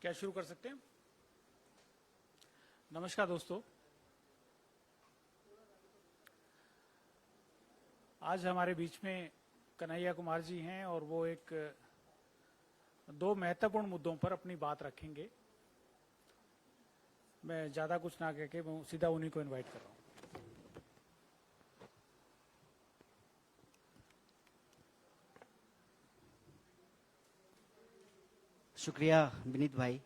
क्या शुरू कर सकते हैं? नमस्कार दोस्तों, आज हमारे बीच में कन्हैया कुमार जी हैं और वो दो महत्वपूर्ण मुद्दों पर अपनी बात रखेंगे। मैं ज्यादा कुछ ना कह के सीधा उन्हीं को इनवाइट कर रहा हूं। शुक्रिया विनीत भाई।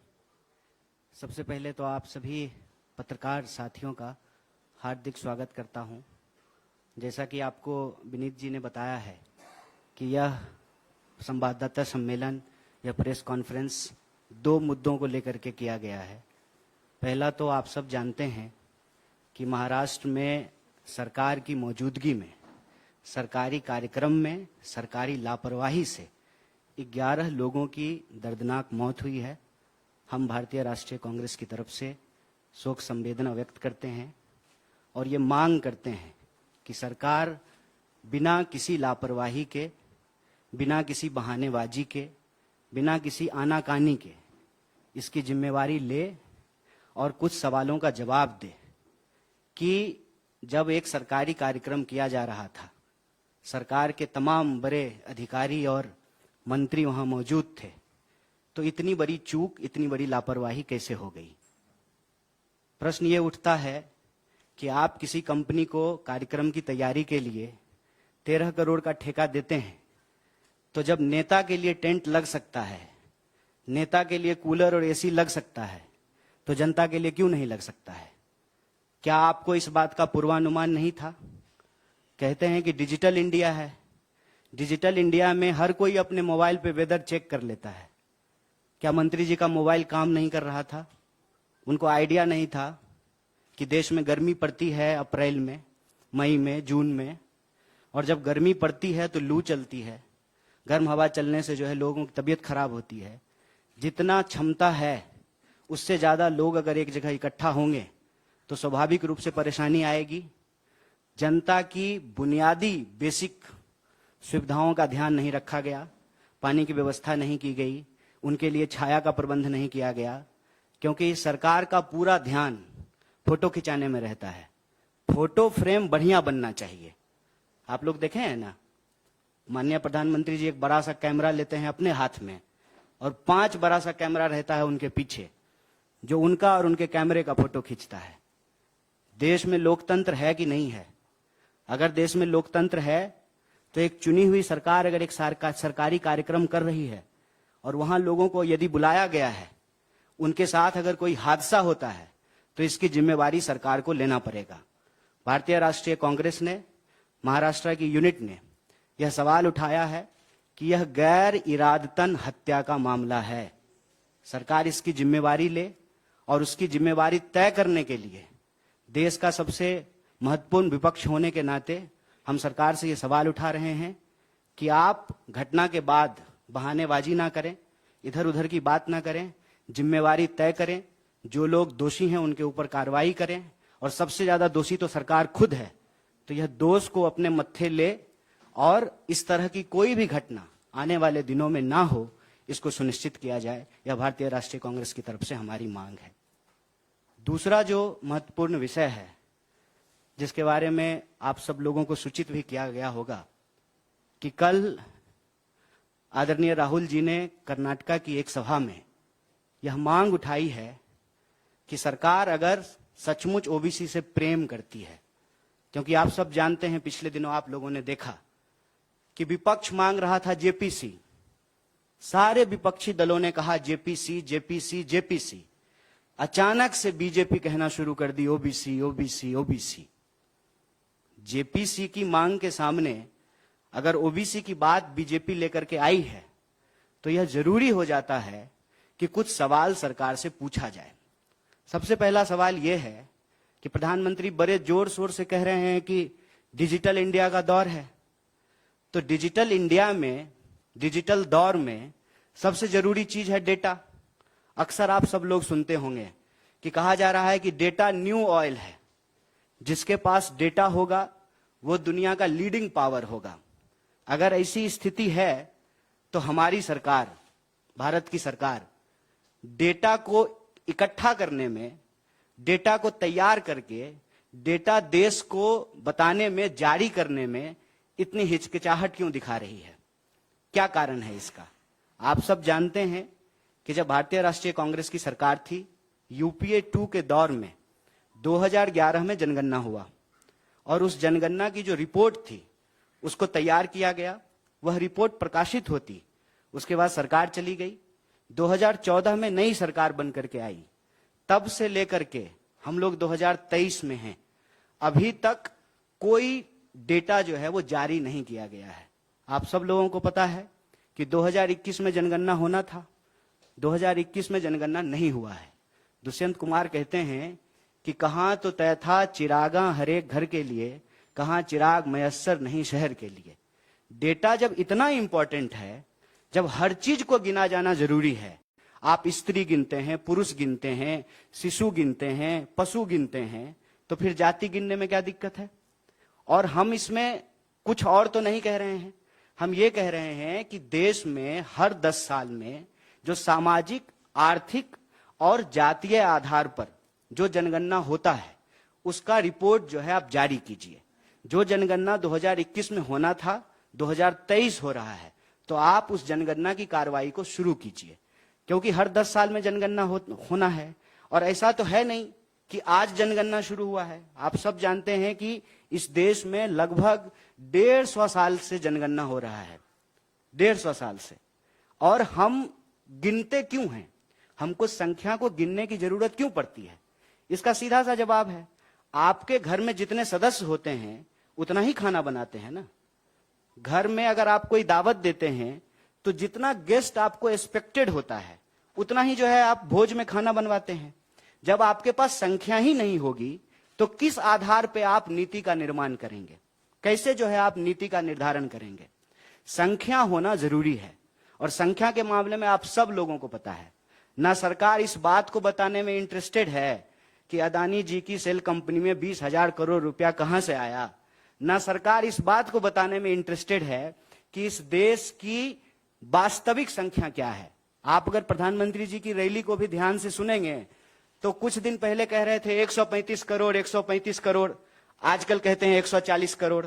सबसे पहले तो आप सभी पत्रकार साथियों का हार्दिक स्वागत करता हूं। जैसा कि आपको विनीत जी ने बताया है कि यह संवाददाता सम्मेलन या प्रेस कॉन्फ्रेंस दो मुद्दों को लेकर के किया गया है। पहला तो आप सब जानते हैं कि महाराष्ट्र में सरकार की मौजूदगी में सरकारी कार्यक्रम में सरकारी लापरवाही से 11 लोगों की दर्दनाक मौत हुई है। हम भारतीय राष्ट्रीय कांग्रेस की तरफ से शोक संवेदना व्यक्त करते हैं और ये मांग करते हैं कि सरकार बिना किसी लापरवाही के, बिना किसी बहानेबाजी के, बिना किसी आनाकानी के इसकी जिम्मेवारी ले और कुछ सवालों का जवाब दे कि जब एक सरकारी कार्यक्रम किया जा रहा था, सरकार के तमाम बड़े अधिकारी और मंत्री वहां मौजूद थे, तो इतनी बड़ी चूक, इतनी बड़ी लापरवाही कैसे हो गई। प्रश्न ये उठता है कि आप किसी कंपनी को कार्यक्रम की तैयारी के लिए 13 करोड़ का ठेका देते हैं, तो जब नेता के लिए टेंट लग सकता है, नेता के लिए कूलर और एसी लग सकता है, तो जनता के लिए क्यों नहीं लग सकता है? क्या आपको इस बात का पूर्वानुमान नहीं था? कहते हैं कि डिजिटल इंडिया है, डिजिटल इंडिया में हर कोई अपने मोबाइल पे वेदर चेक कर लेता है। क्या मंत्री जी का मोबाइल काम नहीं कर रहा था? उनको आइडिया नहीं था कि देश में गर्मी पड़ती है अप्रैल में, मई में, जून में, और जब गर्मी पड़ती है तो लू चलती है, गर्म हवा चलने से जो है लोगों की तबीयत खराब होती है। जितना क्षमता है उससे ज्यादा लोग अगर एक जगह इकट्ठा होंगे तो स्वाभाविक रूप से परेशानी आएगी। जनता की बुनियादी बेसिक सुविधाओं का ध्यान नहीं रखा गया, पानी की व्यवस्था नहीं की गई, उनके लिए छाया का प्रबंध नहीं किया गया, क्योंकि सरकार का पूरा ध्यान फोटो खिंचाने में रहता है। फोटो फ्रेम बढ़िया बनना चाहिए। आप लोग देखे हैं ना, माननीय प्रधानमंत्री जी एक बड़ा सा कैमरा लेते हैं अपने हाथ में और 5 बड़ा सा कैमरा रहता है उनके पीछे, जो उनका और उनके कैमरे का फोटो खींचता है। देश में लोकतंत्र है कि नहीं है? अगर देश में लोकतंत्र है तो एक चुनी हुई सरकार अगर एक सरकारी कार्यक्रम कर रही है और वहां लोगों को यदि बुलाया गया है, उनके साथ अगर कोई हादसा होता है तो इसकी जिम्मेवारी सरकार को लेना पड़ेगा। भारतीय राष्ट्रीय कांग्रेस ने, महाराष्ट्र की यूनिट ने यह सवाल उठाया है कि यह गैर इरादतन हत्या का मामला है। सरकार इसकी जिम्मेवारी ले और उसकी जिम्मेवारी तय करने के लिए देश का सबसे महत्वपूर्ण विपक्ष होने के नाते हम सरकार से ये सवाल उठा रहे हैं कि आप घटना के बाद बहानेबाजी ना करें, इधर उधर की बात ना करें, जिम्मेवारी तय करें, जो लोग दोषी हैं उनके ऊपर कार्रवाई करें, और सबसे ज्यादा दोषी तो सरकार खुद है, तो यह दोष को अपने मत्थे ले और इस तरह की कोई भी घटना आने वाले दिनों में ना हो, इसको सुनिश्चित किया जाए। यह भारतीय राष्ट्रीय कांग्रेस की तरफ से हमारी मांग है। दूसरा जो महत्वपूर्ण विषय है, जिसके बारे में आप सब लोगों को सूचित भी किया गया होगा, कि कल आदरणीय राहुल जी ने कर्नाटका की एक सभा में यह मांग उठाई है कि सरकार अगर सचमुच ओबीसी से प्रेम करती है, क्योंकि आप सब जानते हैं, पिछले दिनों आप लोगों ने देखा कि विपक्ष मांग रहा था जेपीसी, सारे विपक्षी दलों ने कहा जेपीसी जेपीसी जेपीसी, अचानक से बीजेपी कहना शुरू कर दी ओबीसी ओबीसी ओबीसी। जेपीसी की मांग के सामने अगर ओबीसी की बात बीजेपी लेकर के आई है तो यह जरूरी हो जाता है कि कुछ सवाल सरकार से पूछा जाए। सबसे पहला सवाल यह है कि प्रधानमंत्री बड़े जोर शोर से कह रहे हैं कि डिजिटल इंडिया का दौर है, तो डिजिटल इंडिया में, डिजिटल दौर में सबसे जरूरी चीज है डेटा। अक्सर आप सब लोग सुनते होंगे कि कहा जा रहा है कि डेटा न्यू ऑयल है, जिसके पास डेटा होगा वो दुनिया का लीडिंग पावर होगा। अगर ऐसी स्थिति है तो हमारी सरकार, भारत की सरकार डेटा को इकट्ठा करने में, डेटा को तैयार करके डेटा देश को बताने में, जारी करने में इतनी हिचकिचाहट क्यों दिखा रही है? क्या कारण है इसका? आप सब जानते हैं कि जब भारतीय राष्ट्रीय कांग्रेस की सरकार थी, यूपीए 2 के दौर में 2011 में जनगणना हुआ और उस जनगणना की जो रिपोर्ट थी उसको तैयार किया गया। वह रिपोर्ट प्रकाशित होती, उसके बाद सरकार चली गई। 2014 में नई सरकार बन करके आई। तब से लेकर के हम लोग 2023 में हैं, अभी तक कोई डेटा जो है वो जारी नहीं किया गया है। आप सब लोगों को पता है कि 2021 में जनगणना होना था, 2021 में जनगणना नहीं हुआ है। दुष्यंत कुमार कहते हैं कि कहां तो तय था चिरागा हर एक घर के लिए, कहां चिराग मयस्सर नहीं शहर के लिए। डेटा जब इतना इंपॉर्टेंट है, जब हर चीज को गिना जाना जरूरी है, आप स्त्री गिनते हैं, पुरुष गिनते हैं, शिशु गिनते हैं, पशु गिनते हैं, तो फिर जाति गिनने में क्या दिक्कत है? और हम इसमें कुछ और तो नहीं कह रहे हैं, हम ये कह रहे हैं कि देश में हर 10 साल में जो सामाजिक, आर्थिक और जातीय आधार पर जो जनगणना होता है उसका रिपोर्ट जो है आप जारी कीजिए। जो जनगणना 2021 में होना था 2023 हो रहा है, तो आप उस जनगणना की कार्रवाई को शुरू कीजिए, क्योंकि हर 10 साल में जनगणना होना है। और ऐसा तो है नहीं कि आज जनगणना शुरू हुआ है। आप सब जानते हैं कि इस देश में लगभग 150 साल से जनगणना हो रहा है, 150 साल से। और हम गिनते क्यों हैं? हमको संख्या को गिनने की जरूरत क्यों पड़ती है? इसका सीधा सा जवाब है, आपके घर में जितने सदस्य होते हैं उतना ही खाना बनाते हैं ना। घर में अगर आप कोई दावत देते हैं तो जितना गेस्ट आपको एक्सपेक्टेड होता है उतना ही जो है आप भोज में खाना बनवाते हैं। जब आपके पास संख्या ही नहीं होगी तो किस आधार पे आप नीति का निर्माण करेंगे? कैसे जो है आप नीति का निर्धारण करेंगे? संख्या होना जरूरी है। और संख्या के मामले में आप सब लोगों को पता है, ना सरकार इस बात को बताने में इंटरेस्टेड है कि अदानी जी की सेल कंपनी में 20,000 करोड़ रुपया कहां से आया, ना सरकार इस बात को बताने में इंटरेस्टेड है कि इस देश की वास्तविक संख्या क्या है। आप अगर प्रधानमंत्री जी की रैली को भी ध्यान से सुनेंगे तो कुछ दिन पहले कह रहे थे 135 करोड़, 135 करोड़, आजकल कहते हैं 140 करोड़।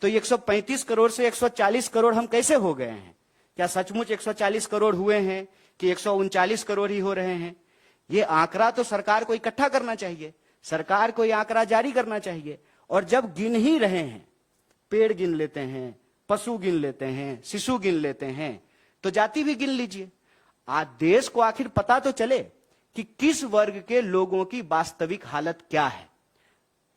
तो 135 करोड़ से 140 करोड़ हम कैसे हो गए हैं? क्या सचमुच 140 करोड़ हुए हैं कि 139 करोड़ ही हो रहे हैं? ये आंकड़ा तो सरकार को इकट्ठा करना चाहिए, सरकार को ये आंकड़ा जारी करना चाहिए। और जब गिन ही रहे हैं, पेड़ गिन लेते हैं, पशु गिन लेते हैं, शिशु गिन लेते हैं, तो जाति भी गिन लीजिए। आज देश को आखिर पता तो चले कि किस वर्ग के लोगों की वास्तविक हालत क्या है।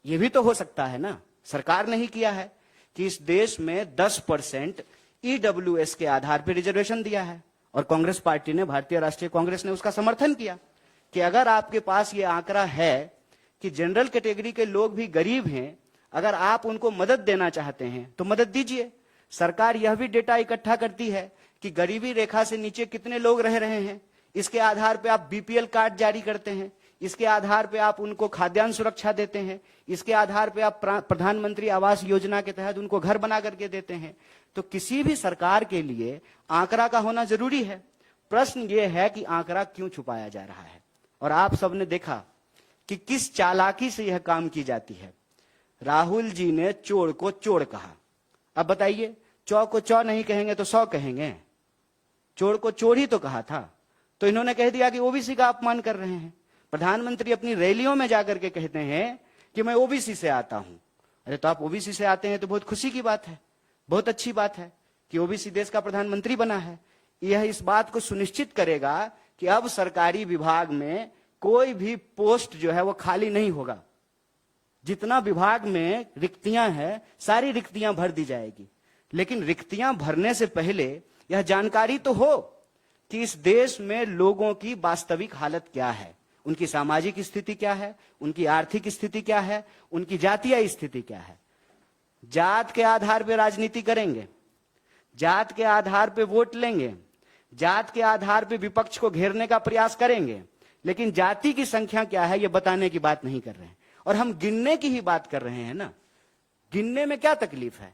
यह भी तो हो सकता है ना। सरकार ने ही किया है कि इस देश में 10% ईडब्ल्यूएस के आधार पर रिजर्वेशन दिया है और कांग्रेस पार्टी ने, भारतीय राष्ट्रीय कांग्रेस ने उसका समर्थन किया कि अगर आपके पास ये आंकड़ा है कि जनरल कैटेगरी के लोग भी गरीब हैं, अगर आप उनको मदद देना चाहते हैं तो मदद दीजिए। सरकार यह भी डेटा इकट्ठा करती है कि गरीबी रेखा से नीचे कितने लोग रह रहे हैं, इसके आधार पे आप बीपीएल कार्ड जारी करते हैं, इसके आधार पे आप उनको खाद्यान्न सुरक्षा देते हैं, इसके आधार पे आप प्रधानमंत्री आवास योजना के तहत उनको घर बना करके देते हैं। तो किसी भी सरकार के लिए आंकड़ा का होना जरूरी है। प्रश्न ये है कि आंकड़ा क्यों छुपाया जा रहा है? और आप सबने देखा कि किस चालाकी से यह काम की जाती है। राहुल जी ने चोर को चोर कहा। अब बताइए, चौ को चौ नहीं कहेंगे तो 100 कहेंगे? चोर को चोर ही तो कहा था। तो इन्होंने कह दिया कि ओबीसी का अपमान कर रहे हैं। प्रधानमंत्री अपनी रैलियों में जाकर के कहते हैं कि मैं ओबीसी से आता हूं। अरे तो आप ओबीसी से आते हैं तो बहुत खुशी की बात है, बहुत अच्छी बात है कि ओबीसी देश का प्रधानमंत्री बना है। यह इस बात को सुनिश्चित करेगा कि अब सरकारी विभाग में कोई भी पोस्ट जो है वो खाली नहीं होगा। जितना विभाग में रिक्तियां हैं, सारी रिक्तियां भर दी जाएगी। लेकिन रिक्तियां भरने से पहले यह जानकारी तो हो कि इस देश में लोगों की वास्तविक हालत क्या है, उनकी सामाजिक स्थिति क्या है, उनकी आर्थिक स्थिति क्या है, उनकी जातीय स्थिति क्या है। जात के आधार पर राजनीति करेंगे, जात के आधार पर वोट लेंगे, जात के आधार पर विपक्ष को घेरने का प्रयास करेंगे, लेकिन जाति की संख्या क्या है यह बताने की बात नहीं कर रहे हैं। और हम गिनने की ही बात कर रहे हैं ना। गिनने में क्या तकलीफ है?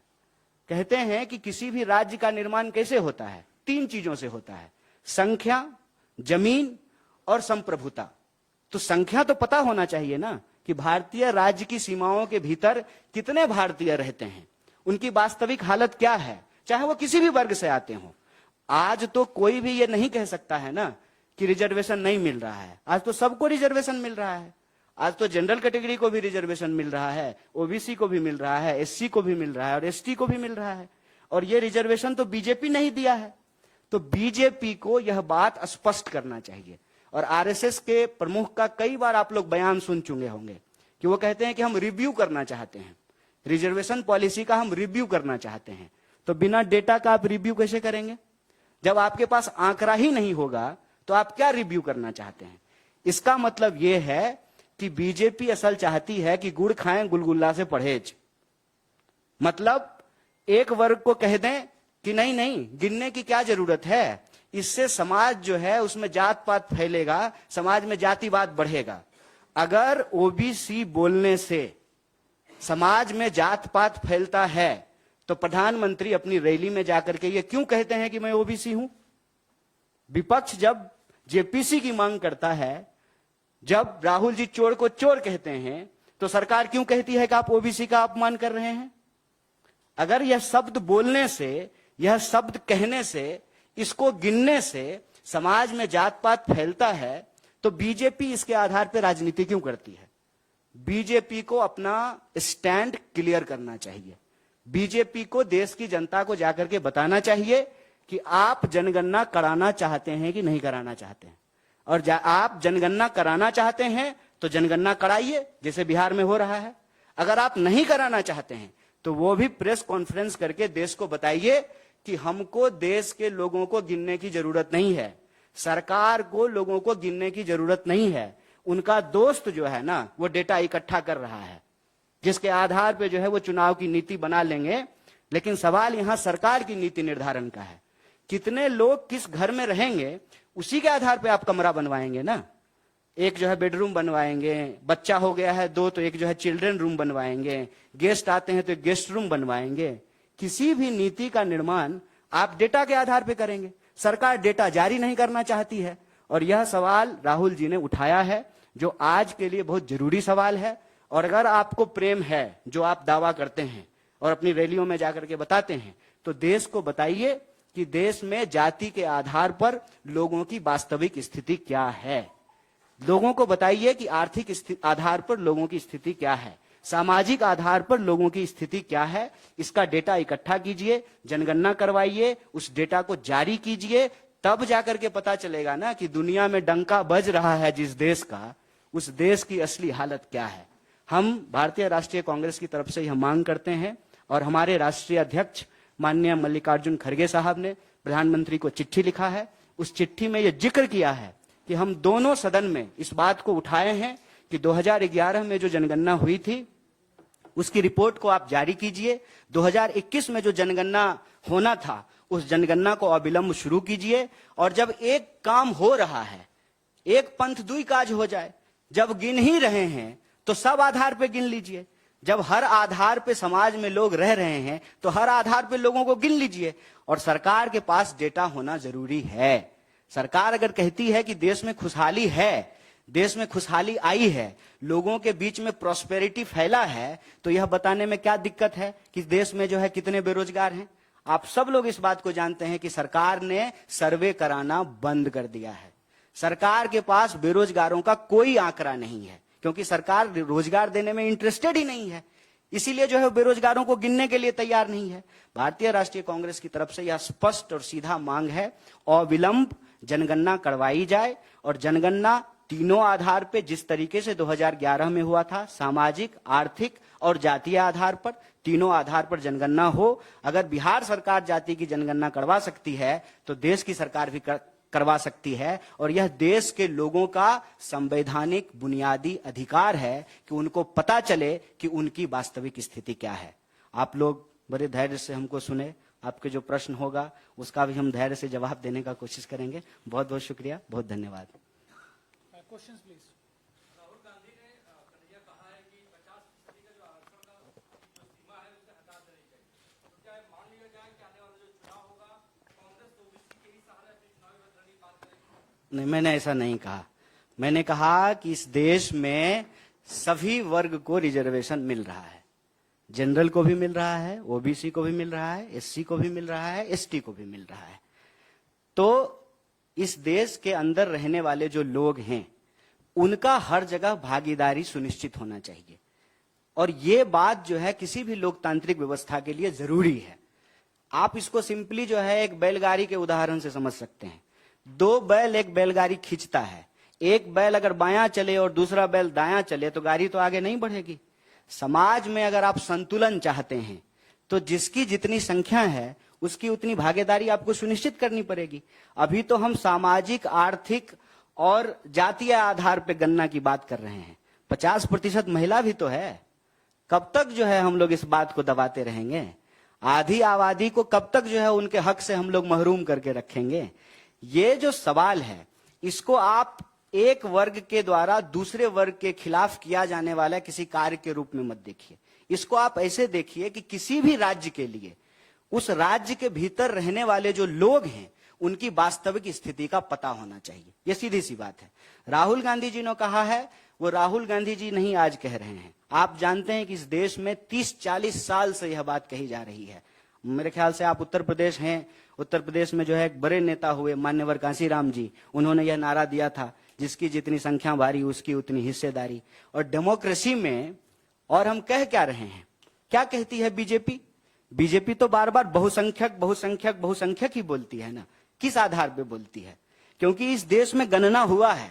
कहते हैं कि किसी भी राज्य का निर्माण कैसे होता है? 3 चीजों से होता है, संख्या, जमीन और संप्रभुता। तो संख्या तो पता होना चाहिए ना कि भारतीय राज्य की सीमाओं के भीतर कितने भारतीय रहते हैं, उनकी वास्तविक हालत क्या है, चाहे वो किसी भी वर्ग से आते हो। आज तो कोई भी ये नहीं कह सकता है ना कि रिजर्वेशन नहीं मिल रहा है। आज तो सबको रिजर्वेशन मिल रहा है। आज तो जनरल कैटेगरी को भी रिजर्वेशन मिल रहा है, ओबीसी को भी मिल रहा है, एससी को भी मिल रहा है और एसटी को भी मिल रहा है। और ये रिजर्वेशन तो बीजेपी नहीं दिया है। तो बीजेपी को यह बात स्पष्ट करना चाहिए। और आरएसएस के प्रमुख का कई बार आप लोग बयान सुन चुके होंगे कि वो कहते हैं कि हम रिव्यू करना चाहते हैं, रिजर्वेशन पॉलिसी का हम रिव्यू करना चाहते हैं। तो बिना डेटा का आप रिव्यू कैसे करेंगे? जब आपके पास आंकड़ा ही नहीं होगा तो आप क्या रिव्यू करना चाहते हैं? इसका मतलब यह है कि बीजेपी असल चाहती है कि गुड़ खाएं गुलगुल्ला से परहेज। मतलब एक वर्ग को कह दें कि नहीं नहीं, गिनने की क्या जरूरत है, इससे समाज जो है उसमें जात पात फैलेगा, समाज में जातिवाद बढ़ेगा। अगर ओबीसी बोलने से समाज में जात पात फैलता है तो प्रधानमंत्री अपनी रैली में जाकर के ये क्यों कहते हैं कि मैं ओबीसी हूं? विपक्ष जब जेपीसी की मांग करता है, जब राहुल जी चोर को चोर कहते हैं, तो सरकार क्यों कहती है कि आप ओबीसी का अपमान कर रहे हैं? अगर यह शब्द बोलने से, यह शब्द कहने से, इसको गिनने से समाज में जात पात फैलता है तो बीजेपी इसके आधार पर राजनीति क्यों करती है? बीजेपी को अपना स्टैंड क्लियर करना चाहिए। बीजेपी को देश की जनता को जाकर के बताना चाहिए कि आप जनगणना कराना चाहते हैं कि नहीं कराना चाहते हैं। और आप जनगणना कराना चाहते हैं तो जनगणना कराइए, जैसे बिहार में हो रहा है। अगर आप नहीं कराना चाहते हैं तो वो भी प्रेस कॉन्फ्रेंस करके देश को बताइए कि हमको देश के लोगों को गिनने की जरूरत नहीं है, सरकार को लोगों को गिनने की जरूरत नहीं है। उनका दोस्त जो है ना वो डेटा इकट्ठा कर रहा है, जिसके आधार पे जो है वो चुनाव की नीति बना लेंगे। लेकिन सवाल यहां सरकार की नीति निर्धारण का है। कितने लोग किस घर में रहेंगे उसी के आधार पे आप कमरा बनवाएंगे ना। एक जो है बेडरूम बनवाएंगे, बच्चा हो गया है 2 तो एक जो है चिल्ड्रन रूम बनवाएंगे, गेस्ट आते हैं तो एक गेस्ट रूम बनवाएंगे। किसी भी नीति का निर्माण आप डेटा के आधार पे करेंगे। सरकार डेटा जारी नहीं करना चाहती है और यह सवाल राहुल जी ने उठाया है, जो आज के लिए बहुत जरूरी सवाल है। और अगर आपको प्रेम है, जो आप दावा करते हैं और अपनी रैलियों में जाकर के बताते हैं, तो देश को बताइए कि देश में जाति के आधार पर लोगों की वास्तविक स्थिति क्या है। लोगों को बताइए कि आर्थिक आधार पर लोगों की स्थिति क्या है, सामाजिक आधार पर लोगों की स्थिति क्या है। इसका डेटा इकट्ठा कीजिए, जनगणना करवाइए, उस डेटा को जारी कीजिए, तब जाकर के पता चलेगा ना कि दुनिया में डंका बज रहा है जिस देश का, उस देश की असली हालत क्या है। हम भारतीय राष्ट्रीय कांग्रेस की तरफ से यह मांग करते हैं और हमारे राष्ट्रीय अध्यक्ष माननीय मल्लिकार्जुन खड़गे साहब ने प्रधानमंत्री को चिट्ठी लिखा है। उस चिट्ठी में यह जिक्र किया है कि हम दोनों सदन में इस बात को उठाए हैं कि 2011 में जो जनगणना हुई थी उसकी रिपोर्ट को आप जारी कीजिए। 2021 में जो जनगणना होना था उस जनगणना को अविलंब शुरू कीजिए। और जब एक काम हो रहा है, एक पंथ दुई काज हो जाए। जब गिन ही रहे हैं तो सब आधार पे गिन लीजिए। जब हर आधार पे समाज में लोग रह रहे हैं तो हर आधार पे लोगों को गिन लीजिए। और सरकार के पास डेटा होना जरूरी है। सरकार अगर कहती है कि देश में खुशहाली है, देश में खुशहाली आई है, लोगों के बीच में प्रॉस्पेरिटी फैला है, तो यह बताने में क्या दिक्कत है कि देश में जो है कितने बेरोजगार हैं। आप सब लोग इस बात को जानते हैं कि सरकार ने सर्वे कराना बंद कर दिया है। सरकार के पास बेरोजगारों का कोई आंकड़ा नहीं है, क्योंकि सरकार रोजगार देने में इंटरेस्टेड ही नहीं है। इसीलिए जो है बेरोजगारों को गिनने के लिए तैयार नहीं है। भारतीय राष्ट्रीय कांग्रेस की तरफ से यह स्पष्ट और सीधा मांग है, अविलंब जनगणना करवाई जाए। और जनगणना तीनों आधार पे, जिस तरीके से 2011 में हुआ था, सामाजिक, आर्थिक और जातीय आधार पर, तीनों आधार पर जनगणना हो। अगर बिहार सरकार जाति की जनगणना करवा सकती है तो देश की सरकार भी करवा सकती है। और यह देश के लोगों का संवैधानिक बुनियादी अधिकार है कि उनको पता चले कि उनकी वास्तविक स्थिति क्या है। आप लोग बड़े धैर्य से हमको सुने, आपके जो प्रश्न होगा उसका भी हम धैर्य से जवाब देने का कोशिश करेंगे। बहुत बहुत शुक्रिया, बहुत धन्यवाद। Questions please. राहुल गांधी ने कन्हैया कहा है कि 50% का जो आरक्षण का जो सीमा है उसे हटा देनी चाहिए। तो क्या मान लिया जाए कि आने वाला जो चुनाव होगा कांग्रेस ओबीसी के ही सहारे अपनी चुनावी रणनीति बात करेगी? नहीं, मैंने ऐसा नहीं कहा। मैंने कहा कि इस देश में सभी वर्ग को रिजर्वेशन मिल रहा है, जनरल को भी मिल रहा है, ओबीसी को भी मिल रहा है, एससी को भी मिल रहा है, एसटी को भी मिल रहा है। तो इस देश के अंदर रहने वाले जो लोग हैं उनका हर जगह भागीदारी सुनिश्चित होना चाहिए, और ये बात जो है किसी भी लोकतांत्रिक व्यवस्था के लिए जरूरी है। आप इसको सिंपली जो है एक बैलगाड़ी के उदाहरण से समझ सकते हैं। दो बैल एक बैलगाड़ी खींचता है, एक बैल अगर बायां चले और दूसरा बैल दायां चले तो गाड़ी तो आगे नहीं बढ़ेगी। समाज में अगर आप संतुलन चाहते हैं तो जिसकी जितनी संख्या है उसकी उतनी भागीदारी आपको सुनिश्चित करनी पड़ेगी। अभी तो हम सामाजिक, आर्थिक और जातीय आधार पर गणना की बात कर रहे हैं। 50% महिला भी तो है। कब तक जो है हम लोग इस बात को दबाते रहेंगे? आधी आबादी को कब तक जो है उनके हक से हम लोग महरूम करके रखेंगे? ये जो सवाल है इसको आप एक वर्ग के द्वारा दूसरे वर्ग के खिलाफ किया जाने वाला किसी कार्य के रूप में मत देखिए। इसको आप ऐसे देखिए कि किसी भी राज्य के लिए उस राज्य के भीतर रहने वाले जो लोग हैं उनकी वास्तविक स्थिति का पता होना चाहिए। ये सीधी सी बात है। राहुल गांधी जी ने कहा है, वो राहुल गांधी जी नहीं आज कह रहे हैं। आप जानते हैं कि इस देश में 30-40 साल से यह बात कही जा रही है। मेरे ख्याल से आप उत्तर प्रदेश हैं, उत्तर प्रदेश में जो है एक बड़े नेता हुए मान्यवर कांशीराम जी, उन्होंने यह नारा दिया था, जिसकी जितनी संख्या भारी उसकी उतनी हिस्सेदारी। और डेमोक्रेसी में और हम कह क्या रहे हैं? क्या कहती है बीजेपी? बीजेपी तो बार बार बहुसंख्यक बहुसंख्यक बहुसंख्यक ही बोलती है ना। किस आधार पे बोलती है? क्योंकि इस देश में गणना हुआ है,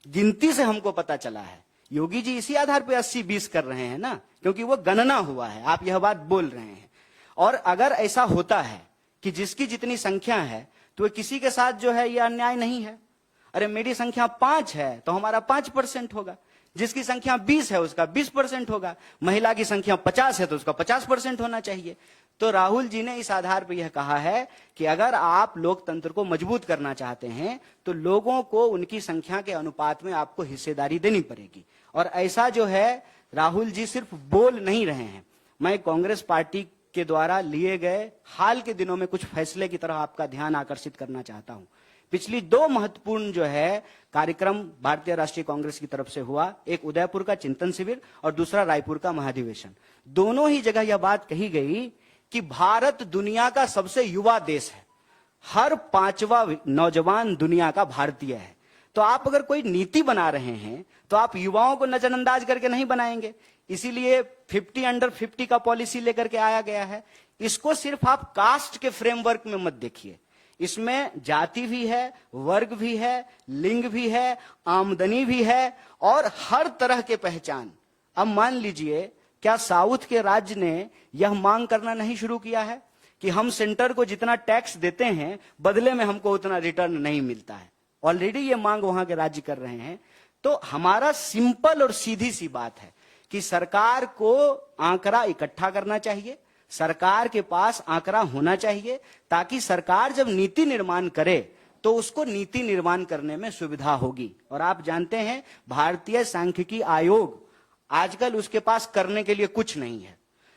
गिनती से हमको पता चला है। योगी जी इसी आधार पे 80-20 कर रहे हैं ना, क्योंकि वो गणना हुआ है। आप यह बात बोल रहे हैं। और अगर ऐसा होता है कि जिसकी जितनी संख्या है तो किसी के साथ जो है यह अन्याय नहीं है। अरे मेरी संख्या 5 है तो हमारा 5% होगा, जिसकी संख्या 20 है उसका 20% होगा, महिला की संख्या 50 है तो उसका 50% होना चाहिए। तो राहुल जी ने इस आधार पर यह कहा है कि अगर आप लोकतंत्र को मजबूत करना चाहते हैं तो लोगों को उनकी संख्या के अनुपात में आपको हिस्सेदारी देनी पड़ेगी। और ऐसा जो है राहुल जी सिर्फ बोल नहीं रहे हैं। मैं कांग्रेस पार्टी के द्वारा लिए गए हाल के दिनों में कुछ फैसले की तरफ आपका ध्यान आकर्षित करना चाहता हूं। पिछली 2 महत्वपूर्ण जो है कार्यक्रम भारतीय राष्ट्रीय कांग्रेस की तरफ से हुआ, एक उदयपुर का चिंतन शिविर और दूसरा रायपुर का महाधिवेशन। दोनों ही जगह यह बात कही गई कि भारत दुनिया का सबसे युवा देश है। हर 5वां नौजवान दुनिया का भारतीय है। तो आप अगर कोई नीति बना रहे हैं तो आप युवाओं को नजरअंदाज करके नहीं बनाएंगे। इसीलिए 50 अंडर 50 का पॉलिसी लेकर के आया गया है। इसको सिर्फ आप कास्ट के फ्रेमवर्क में मत देखिए। इसमें जाति भी है, वर्ग भी है, लिंग भी है, आमदनी भी है और हर तरह के पहचान। अब मान लीजिए, क्या साउथ के राज्य ने यह मांग करना नहीं शुरू किया है कि हम सेंटर को जितना टैक्स देते हैं बदले में हमको उतना रिटर्न नहीं मिलता है? ऑलरेडी ये मांग वहां के राज्य कर रहे हैं। तो हमारा सिंपल और सीधी सी बात है कि सरकार को आंकड़ा इकट्ठा करना चाहिए, सरकार के पास आंकड़ा होना चाहिए, ताकि सरकार जब नीति निर्माण करे तो उसको नीति निर्माण करने में सुविधा होगी। और आप जानते हैं भारतीय सांख्यिकी आयोग आजकल उसके पास करने के लिए कुछ नहीं है।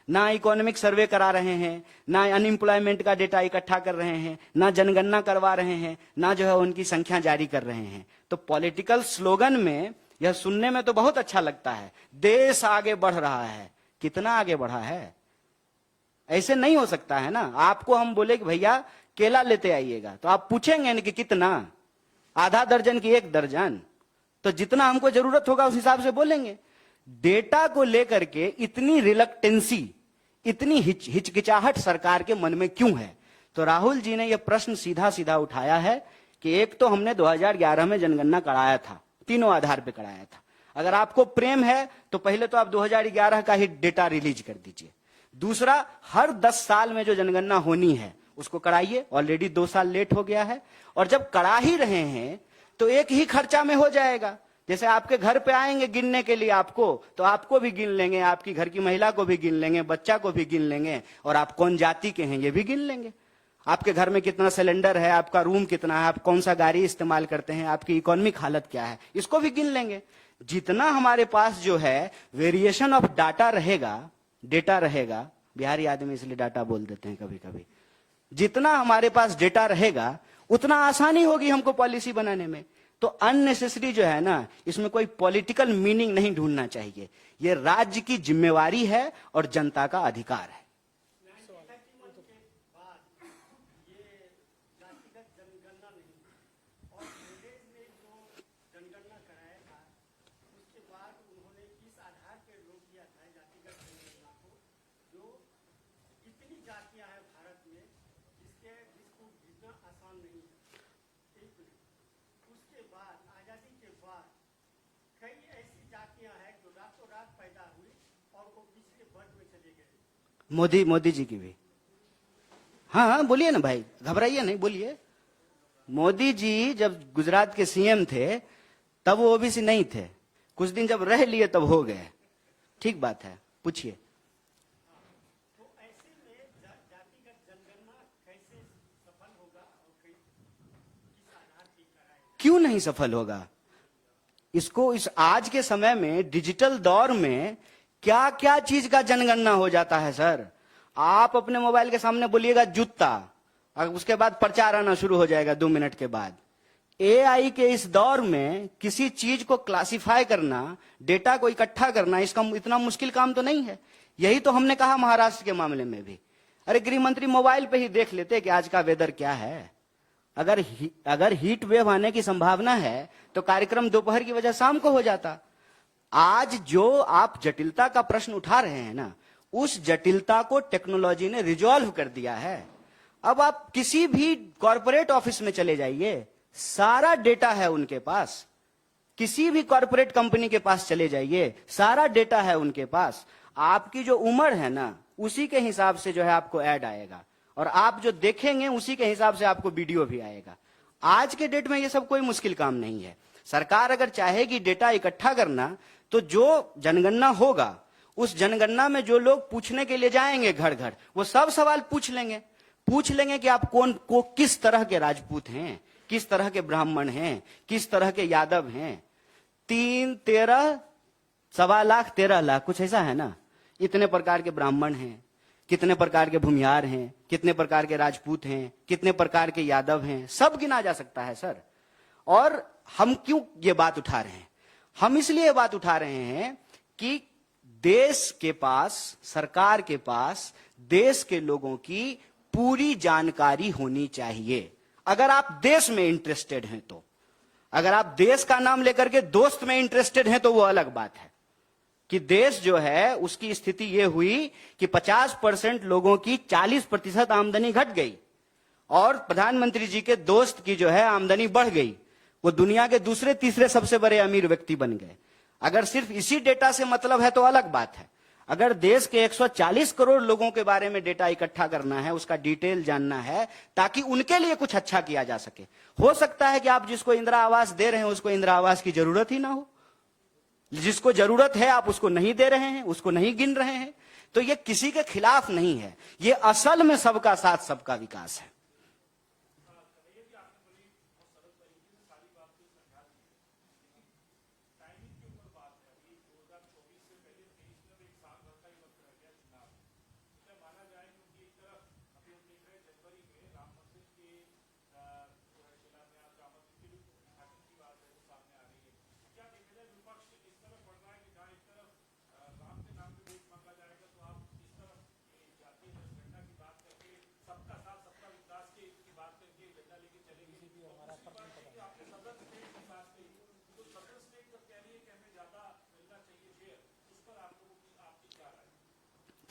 ना इकोनॉमिक सर्वे करा रहे हैं, ना अनएम्प्लॉयमेंट का डेटा इकट्ठा कर रहे हैं, ना जनगणना करवा रहे हैं, ना जो है उनकी संख्या जारी कर रहे हैं। तो पॉलिटिकल स्लोगन में यह सुनने में तो बहुत अच्छा लगता है, देश आगे बढ़ रहा है। कितना आगे बढ़ा है? ऐसे नहीं हो सकता है ना। आपको हम बोले कि भैया केला लेते आइएगा तो आप पूछेंगे ना कि कितना, आधा दर्जन की 1 दर्जन, तो जितना हमको जरूरत होगा उस हिसाब से बोलेंगे। डेटा को लेकर के इतनी रिलक्टेंसी, इतनी हिचकिचाहट सरकार के मन में क्यों है? तो राहुल जी ने यह प्रश्न सीधा सीधा उठाया है कि एक तो हमने 2011 में जनगणना कराया था, तीनों आधार पे कराया था। अगर आपको प्रेम है तो पहले तो आप 2011 का ही डेटा रिलीज कर दीजिए। दूसरा, हर 10 साल में जो जनगणना होनी है उसको कराइए। ऑलरेडी 2 साल लेट हो गया है। और जब करा ही रहे हैं तो एक ही खर्चा में हो जाएगा। जैसे आपके घर पे आएंगे गिनने के लिए आपको, तो आपको भी गिन लेंगे, आपकी घर की महिला को भी गिन लेंगे, बच्चा को भी गिन लेंगे, और आप कौन जाति के हैं ये भी गिन लेंगे। आपके घर में कितना सिलेंडर है, आपका रूम कितना है, आप कौन सा गाड़ी इस्तेमाल करते हैं, आपकी इकोनॉमिक हालत क्या है, इसको भी गिन लेंगे। जितना हमारे पास जो है वेरिएशन ऑफ डाटा रहेगा, डेटा रहेगा, बिहारी आदमी इसलिए डाटा बोल देते हैं कभी कभी, जितना हमारे पास डेटा रहेगा उतना आसानी होगी हमको पॉलिसी बनाने में। तो अननेसेसरी जो है ना, इसमें कोई पॉलिटिकल मीनिंग नहीं ढूंढना चाहिए। ये राज्य की जिम्मेवारी है और जनता का अधिकार है। मोदी जी की भी। हाँ हाँ बोलिए ना भाई, घबराइए नहीं, बोलिए। मोदी जी जब गुजरात के सीएम थे तब वो ओबीसी नहीं थे, कुछ दिन जब रह लिए तब हो गए। ठीक बात है, पूछिए। क्यों नहीं सफल होगा? इसको इस आज के समय में डिजिटल दौर में क्या क्या चीज का जनगणना हो जाता है सर। आप अपने मोबाइल के सामने बोलिएगा जूता, और उसके बाद प्रचार आना शुरू हो जाएगा 2 मिनट के बाद। एआई के इस दौर में किसी चीज को क्लासिफाई करना, डेटा को इकट्ठा करना, इसका इतना मुश्किल काम तो नहीं है। यही तो हमने कहा महाराष्ट्र के मामले में भी। अरे गृह मंत्री मोबाइल पे ही देख लेते कि आज का वेदर क्या है। अगर हीट वेव आने की संभावना है तो कार्यक्रम दोपहर की वजह शाम को हो जाता। आज जो आप जटिलता का प्रश्न उठा रहे हैं ना, उस जटिलता को टेक्नोलॉजी ने रिजॉल्व कर दिया है। अब आप किसी भी कॉर्पोरेट ऑफिस में चले जाइए, सारा डेटा है उनके पास। किसी भी कॉर्पोरेट कंपनी के पास चले जाइए, सारा डेटा है उनके पास। आपकी जो उम्र है ना, उसी के हिसाब से जो है आपको ऐड आएगा, और आप जो देखेंगे उसी के हिसाब से आपको वीडियो भी आएगा। आज के डेट में ये सब कोई मुश्किल काम नहीं है। सरकार अगर चाहेगी डेटा इकट्ठा करना, तो जो जनगणना होगा उस जनगणना में जो लोग पूछने के लिए जाएंगे घर घर, वो सब सवाल पूछ लेंगे कि आप किस तरह के राजपूत हैं, किस तरह के ब्राह्मण हैं, किस तरह के यादव हैं। 3, 13, सवा लाख, 13 लाख, कुछ ऐसा है ना। इतने प्रकार के ब्राह्मण हैं, कितने प्रकार के भूमिहार हैं, कितने प्रकार के राजपूत हैं, कितने प्रकार के यादव हैं, सब गिना जा सकता है सर। और हम क्यों ये बात उठा रहे हैं? हम इसलिए ये बात उठा रहे हैं कि देश के पास, सरकार के पास देश के लोगों की पूरी जानकारी होनी चाहिए। अगर आप देश में इंटरेस्टेड हैं तो, अगर आप देश का नाम लेकर के दोस्त में इंटरेस्टेड हैं तो वो अलग बात है कि देश जो है उसकी स्थिति ये हुई कि 50% लोगों की 40% आमदनी घट गई और प्रधानमंत्री जी के दोस्त की जो है आमदनी बढ़ गई। वो दुनिया के दूसरे तीसरे सबसे बड़े अमीर व्यक्ति बन गए। अगर सिर्फ इसी डेटा से मतलब है तो अलग बात है। अगर देश के 140 करोड़ लोगों के बारे में डेटा इकट्ठा करना है, उसका डिटेल जानना है, ताकि उनके लिए कुछ अच्छा किया जा सके। हो सकता है कि आप जिसको इंदिरा आवास दे रहे हैं उसको इंदिरा आवास की जरूरत ही ना हो, जिसको जरूरत है आप उसको नहीं दे रहे हैं, उसको नहीं गिन रहे हैं। तो ये किसी के खिलाफ नहीं है, ये असल में सबका साथ सबका विकास है।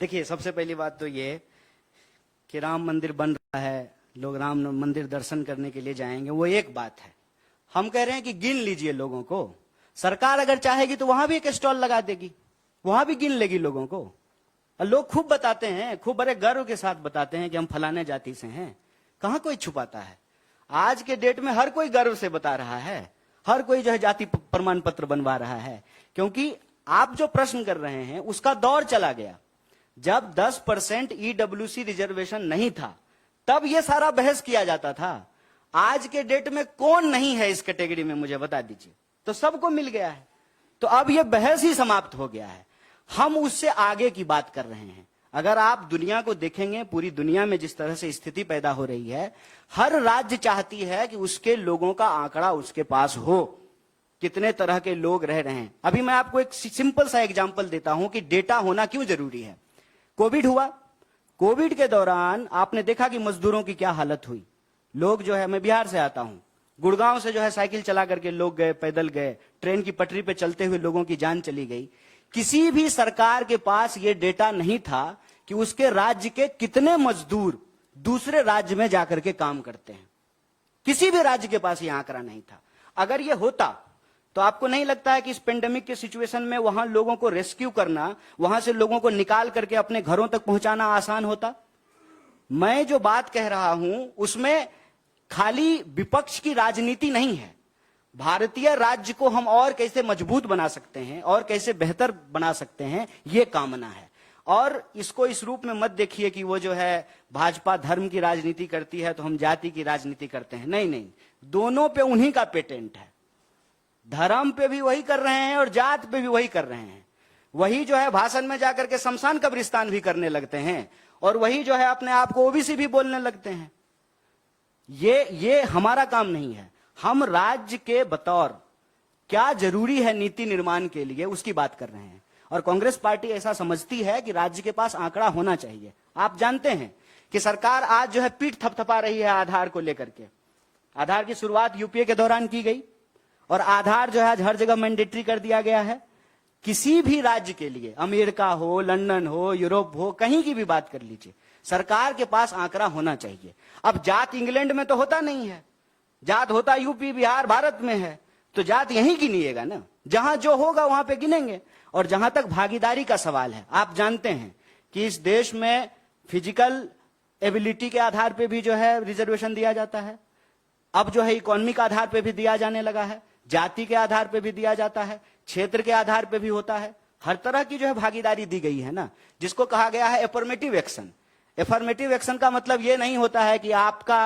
देखिए, सबसे पहली बात तो ये कि राम मंदिर बन रहा है, लोग राम मंदिर दर्शन करने के लिए जाएंगे, वो एक बात है। हम कह रहे हैं कि गिन लीजिए लोगों को। सरकार अगर चाहेगी तो वहां भी एक स्टॉल लगा देगी, वहां भी गिन लेगी लोगों को। और लोग खूब बताते हैं, खूब बड़े गर्व के साथ बताते हैं कि हम फलाने जाति से हैं। कहां कोई छुपाता है? आज के डेट में हर कोई गर्व से बता रहा है, हर कोई जो है जाति प्रमाण पत्र बनवा रहा है। क्योंकि आप जो प्रश्न कर रहे हैं उसका दौर चला गया। जब 10% ईडब्ल्यूसी रिजर्वेशन नहीं था तब यह सारा बहस किया जाता था। आज के डेट में कौन नहीं है इस कैटेगरी में, मुझे बता दीजिए। तो सबको मिल गया है, तो अब यह बहस ही समाप्त हो गया है। हम उससे आगे की बात कर रहे हैं। अगर आप दुनिया को देखेंगे, पूरी दुनिया में जिस तरह से स्थिति पैदा हो रही है, हर राज्य चाहती है कि उसके लोगों का आंकड़ा उसके पास हो, कितने तरह के लोग रह रहे हैं। अभी मैं आपको एक सिंपल सा एग्जांपल देता हूं कि डेटा होना क्यों जरूरी है। कोविड हुआ, कोविड के दौरान आपने देखा कि मजदूरों की क्या हालत हुई। लोग जो है, मैं बिहार से आता हूं, गुड़गांव से जो है साइकिल चला करके लोग गए, पैदल गए, ट्रेन की पटरी पे चलते हुए लोगों की जान चली गई। किसी भी सरकार के पास यह डेटा नहीं था कि उसके राज्य के कितने मजदूर दूसरे राज्य में जाकर के काम करते हैं। किसी भी राज्य के पास यह आंकड़ा नहीं था। अगर यह होता तो आपको नहीं लगता है कि इस पेंडेमिक के सिचुएशन में वहां लोगों को रेस्क्यू करना, वहां से लोगों को निकाल करके अपने घरों तक पहुंचाना आसान होता? मैं जो बात कह रहा हूं उसमें खाली विपक्ष की राजनीति नहीं है। भारतीय राज्य को हम और कैसे मजबूत बना सकते हैं और कैसे बेहतर बना सकते हैं, यह कामना है। और इसको इस रूप में मत देखिए कि वो जो है भाजपा धर्म की राजनीति करती है तो हम जाति की राजनीति करते हैं। नहीं नहीं, दोनों पे उन्हीं का पेटेंट है। धर्म पे भी वही कर रहे हैं और जात पे भी वही कर रहे हैं। वही जो है भाषण में जाकर के शमशान कब्रिस्तान भी करने लगते हैं और वही जो है अपने आप को ओबीसी भी बोलने लगते हैं। ये हमारा काम नहीं है। हम राज्य के बतौर क्या जरूरी है नीति निर्माण के लिए उसकी बात कर रहे हैं। और कांग्रेस पार्टी ऐसा समझती है कि राज्य के पास आंकड़ा होना चाहिए। आप जानते हैं कि सरकार आज जो है पीठ थपथपा रही है आधार को लेकर के। आधार की शुरुआत यूपीए के दौरान की गई और आधार जो है हर जगह मैंडेटरी कर दिया गया है। किसी भी राज्य के लिए, अमेरिका हो, लंदन हो, यूरोप हो, कहीं की भी बात कर लीजिए, सरकार के पास आंकड़ा होना चाहिए। अब जात इंग्लैंड में तो होता नहीं है, जात होता यूपी, बिहार, भारत में है, तो जात यहीं गिनिएगा ना। जहां जो होगा वहां पे गिनेंगे। और जहां तक भागीदारी का सवाल है, आप जानते हैं कि इस देश में फिजिकल एबिलिटी के आधार पे भी जो है रिजर्वेशन दिया जाता है। अब जो है इकोनॉमिक आधार पे भी दिया जाने लगा है, जाति के आधार पे भी दिया जाता है, क्षेत्र के आधार पे भी होता है। हर तरह की जो है भागीदारी दी गई है ना, जिसको कहा गया है एफर्मेटिव एक्शन। एफर्मेटिव एक्शन का मतलब यह नहीं होता है कि आपका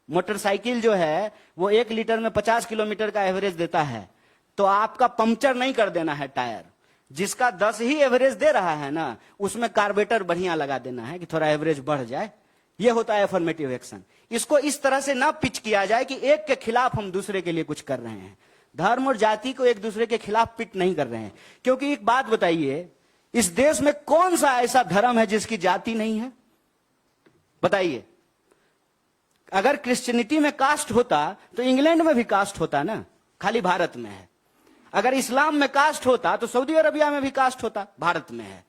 मोटरसाइकिल जो है वो 1 लीटर में 50 किलोमीटर का एवरेज देता है तो आपका पंक्चर नहीं कर देना है टायर। जिसका 10 ही एवरेज दे रहा है ना, उसमें कार्बोरेटर बढ़िया लगा देना है कि थोड़ा एवरेज बढ़ जाए। यह होता है एफर्मेटिव एक्शन। इसको इस तरह से ना पिच किया जाए कि एक के खिलाफ हम दूसरे के लिए कुछ कर रहे हैं। धर्म और जाति को एक दूसरे के खिलाफ पिट नहीं कर रहे हैं। क्योंकि एक बात बताइए, इस देश में कौन सा ऐसा धर्म है जिसकी जाति नहीं है? बताइए। अगर क्रिश्चियनिटी में कास्ट होता तो इंग्लैंड में भी कास्ट होता ना, खाली भारत में है। अगर इस्लाम में कास्ट होता तो सऊदी अरबिया में भी कास्ट होता, भारत में है।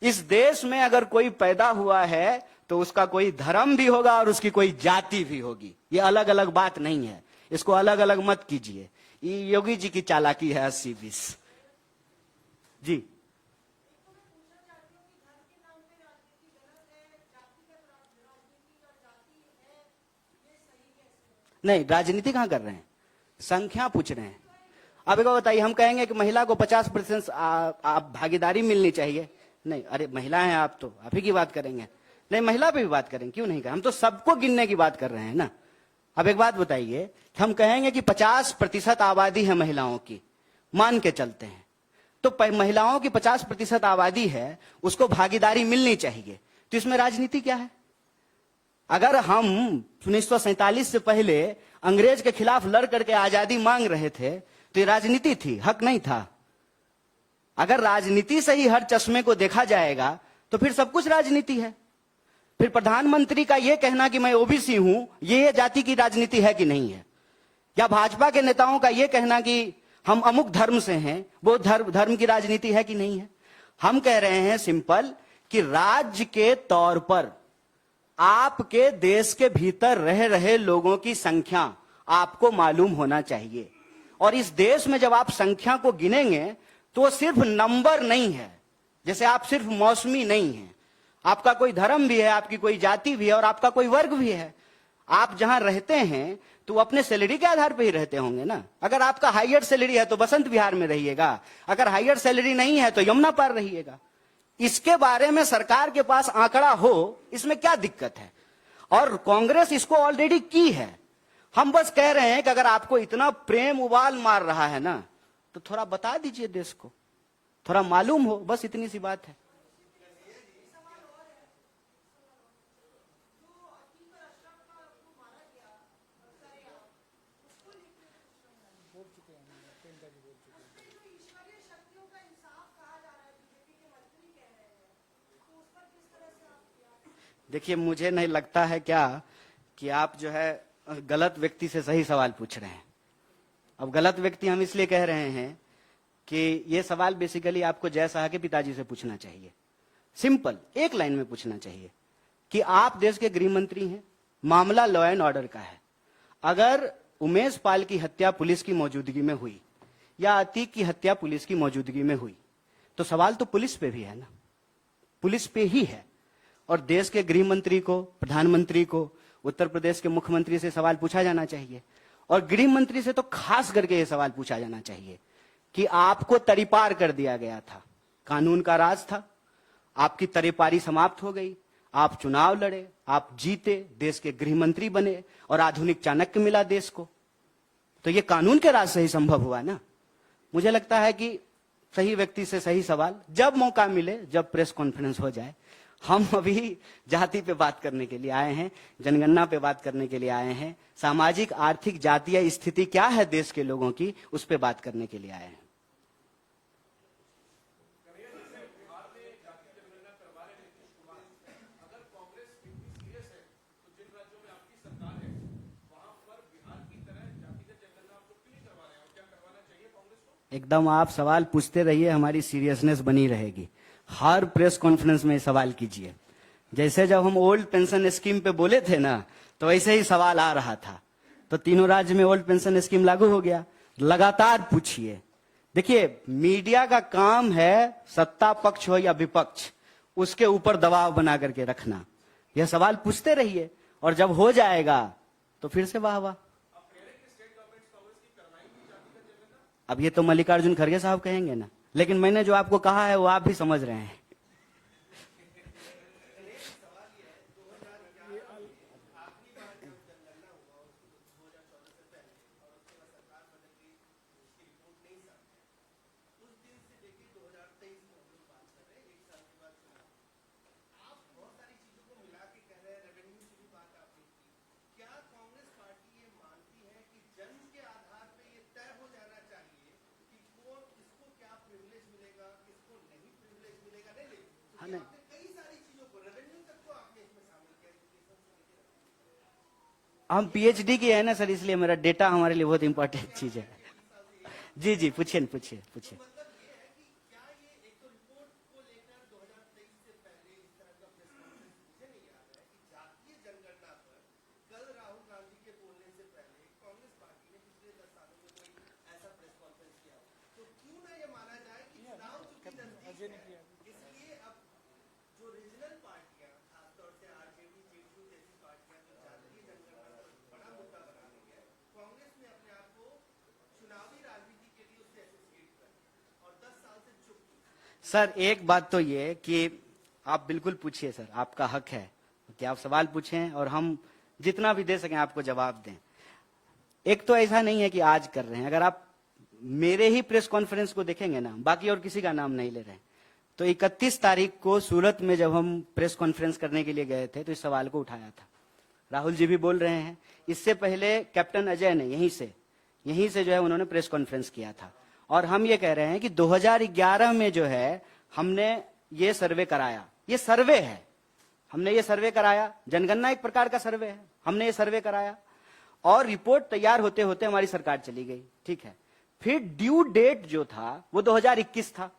इस देश में अगर कोई पैदा हुआ है तो उसका कोई धर्म भी होगा और उसकी कोई जाति भी होगी। ये अलग अलग बात नहीं है, इसको अलग अलग मत कीजिए। ये योगी जी की चालाकी है 80-20। जी नहीं, राजनीति कहां कर रहे हैं, संख्या पूछ रहे हैं। अब एक बताइए, हम कहेंगे कि महिला को 50% आप भागीदारी मिलनी चाहिए। नहीं, अरे महिला हैं आप, तो आप ही की बात करेंगे। नहीं, महिला पे भी बात करेंगे, क्यों नहीं करें? हम तो सबको गिनने की बात कर रहे हैं ना। अब एक बात बताइए, हम कहेंगे कि 50% आबादी है महिलाओं की, मान के चलते हैं, तो महिलाओं की 50% आबादी है, उसको भागीदारी मिलनी चाहिए, तो इसमें राजनीति क्या है? अगर हम 1947 से पहले अंग्रेज के खिलाफ लड़ करके आजादी मांग रहे थे तो ये राजनीति थी, हक नहीं था। अगर राजनीति से ही हर चश्मे को देखा जाएगा तो फिर सब कुछ राजनीति है। फिर प्रधानमंत्री का यह कहना कि मैं ओबीसी हूं, ये जाति की राजनीति है कि नहीं है? या भाजपा के नेताओं का यह कहना कि हम अमुक धर्म से हैं, वो धर्म की राजनीति है कि नहीं है? हम कह रहे हैं सिंपल कि राज्य के तौर पर आपके देश के भीतर रह रहे लोगों की संख्या आपको मालूम होना चाहिए। और इस देश में जब आप संख्या को गिनेंगे तो वो सिर्फ नंबर नहीं है, जैसे आप सिर्फ मौसमी नहीं है। आपका कोई धर्म भी है, आपकी कोई जाति भी है और आपका कोई वर्ग भी है। आप जहां रहते हैं तो अपने सैलरी के आधार पर ही रहते होंगे ना। अगर आपका हायर सैलरी है तो बसंत विहार में रहिएगा, अगर हायर सैलरी नहीं है तो यमुना पार रहिएगा। इसके बारे में सरकार के पास आंकड़ा हो, इसमें क्या दिक्कत है? और कांग्रेस इसको ऑलरेडी की है। हम बस कह रहे हैं कि अगर आपको इतना प्रेम उबाल मार रहा है ना, तो थोड़ा बता दीजिए देश को, थोड़ा मालूम हो, बस इतनी सी बात है। देखिए, मुझे नहीं लगता है क्या कि आप जो है गलत व्यक्ति से सही सवाल पूछ रहे हैं। अब गलत व्यक्ति हम इसलिए कह रहे हैं कि ये सवाल बेसिकली आपको जय शाह के पिताजी से पूछना चाहिए। सिंपल एक लाइन में पूछना चाहिए कि आप देश के गृह मंत्री हैं, मामला लॉ एंड ऑर्डर का है। अगर उमेश पाल की हत्या पुलिस की मौजूदगी में हुई या अतीक की हत्या पुलिस की मौजूदगी में हुई, तो सवाल तो पुलिस पे भी है ना, पुलिस पे ही है। और देश के गृह मंत्री को, प्रधानमंत्री को, उत्तर प्रदेश के मुख्यमंत्री से सवाल पूछा जाना चाहिए। और गृह मंत्री से तो खास करके यह सवाल पूछा जाना चाहिए कि आपको तरीपार कर दिया गया था, कानून का राज था, आपकी तरीपारी समाप्त हो गई, आप चुनाव लड़े, आप जीते, देश के गृह मंत्री बने और आधुनिक चाणक्य मिला देश को, तो यह कानून के राज से ही संभव हुआ ना। मुझे लगता है कि सही व्यक्ति से सही सवाल, जब मौका मिले, जब प्रेस कॉन्फ्रेंस हो जाए। हम अभी जाति पे बात करने के लिए आए हैं, जनगणना पे बात करने के लिए आए हैं, सामाजिक आर्थिक जातीय स्थिति क्या है देश के लोगों की, उस पे बात करने के लिए आए हैं। एकदम आप सवाल पूछते रहिए, हमारी सीरियसनेस बनी रहेगी। हर प्रेस कॉन्फ्रेंस में सवाल कीजिए। जैसे जब हम ओल्ड पेंशन स्कीम पे बोले थे ना, तो वैसे ही सवाल आ रहा था, तो तीनों राज्य में ओल्ड पेंशन स्कीम लागू हो गया। लगातार पूछिए। देखिए, मीडिया का काम है सत्ता पक्ष हो या विपक्ष, उसके ऊपर दबाव बना करके रखना। यह सवाल पूछते रहिए और जब हो जाएगा तो फिर से वाह वाह। अब ये तो मल्लिकार्जुन खड़गे साहब कहेंगे ना, लेकिन मैंने जो आपको कहा है वो आप भी समझ रहे हैं। हम पीएचडी की है ना सर, इसलिए मेरा डेटा हमारे लिए बहुत इंपॉर्टेंट चीज है। जी जी, पूछिए पूछिए पूछिए। सर एक बात तो ये कि आप बिल्कुल पूछिए सर, आपका हक है कि आप सवाल पूछें और हम जितना भी दे सकें आपको जवाब दें। एक तो ऐसा नहीं है कि आज कर रहे हैं, अगर आप मेरे ही प्रेस कॉन्फ्रेंस को देखेंगे ना, बाकी और किसी का नाम नहीं ले रहे हैं, तो 31 तारीख को सूरत में जब हम प्रेस कॉन्फ्रेंस करने के लिए गए थे तो इस सवाल को उठाया था। राहुल जी भी बोल रहे हैं, इससे पहले कैप्टन अजय ने यहीं से जो है उन्होंने प्रेस कॉन्फ्रेंस किया था। और हम ये कह रहे हैं कि 2011 में जो है हमने ये सर्वे कराया, ये सर्वे है, हमने ये सर्वे कराया, जनगणना एक प्रकार का सर्वे है, हमने ये सर्वे कराया और रिपोर्ट तैयार होते होते हमारी सरकार चली गई, ठीक है। फिर ड्यू डेट जो था वो 2021 था,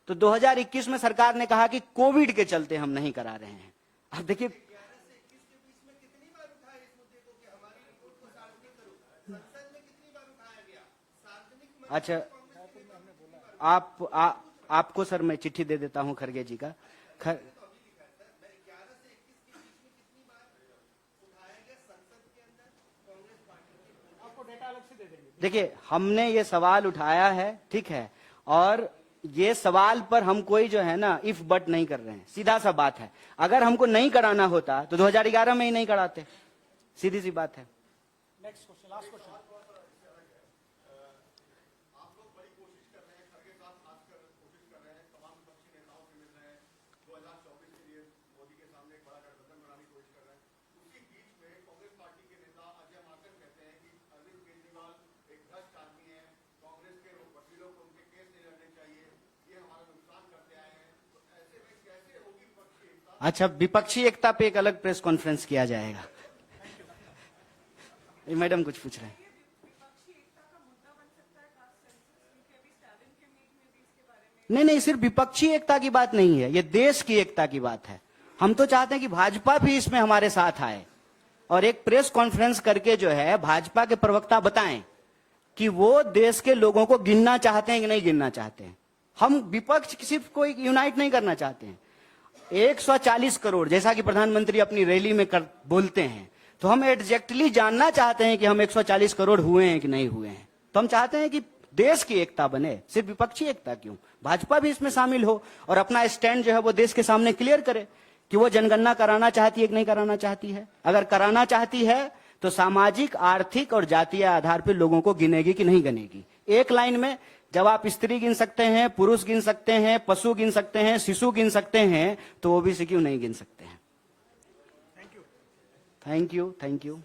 तो 2021 में सरकार ने कहा कि कोविड के चलते हम नहीं करा रहे हैं। अब देखिए, अच्छा आपको सर मैं चिट्ठी दे देता हूं खड़गे जी का। देखिए, हमने ये सवाल उठाया है, ठीक है, और ये सवाल पर हम कोई जो है ना इफ बट नहीं कर रहे हैं, सीधा सा बात है। अगर हमको नहीं कराना होता तो 2011 में ही नहीं कराते, सीधी सी बात है। Next question, last question. अच्छा, विपक्षी एकता पे एक अलग प्रेस कॉन्फ्रेंस किया जाएगा। ये मैडम कुछ पूछ रहे हैं। नहीं नहीं, सिर्फ विपक्षी एकता की बात नहीं है, ये देश की एकता की बात है। हम तो चाहते हैं कि भाजपा भी इसमें हमारे साथ आए और एक प्रेस कॉन्फ्रेंस करके जो है भाजपा के प्रवक्ता बताएं कि वो देश के लोगों को गिनना चाहते हैं कि नहीं गिनना चाहते हैं। हम विपक्ष सिर्फ कोई यूनाइट नहीं करना चाहते हैं। 140 करोड़ जैसा कि प्रधानमंत्री अपनी रैली में बोलते हैं, तो हम एग्जैक्टली जानना चाहते हैं कि हम 140 करोड़ हुए हैं कि नहीं हुए हैं। तो हम चाहते हैं कि देश की एकता बने, सिर्फ विपक्षी एकता क्यों, भाजपा भी इसमें शामिल हो और अपना स्टैंड जो है वो देश के सामने क्लियर करे कि वो जनगणना कराना चाहती है कि नहीं कराना चाहती है। अगर कराना चाहती है तो सामाजिक, आर्थिक और जातीय आधार पर लोगों को गिनेगी कि नहीं गिनेगी। एक लाइन में जब आप स्त्री गिन सकते हैं, पुरुष गिन सकते हैं, पशु गिन सकते हैं, शिशु गिन सकते हैं, तो ओबीसी क्यों नहीं गिन सकते हैं? Thank you, thank you.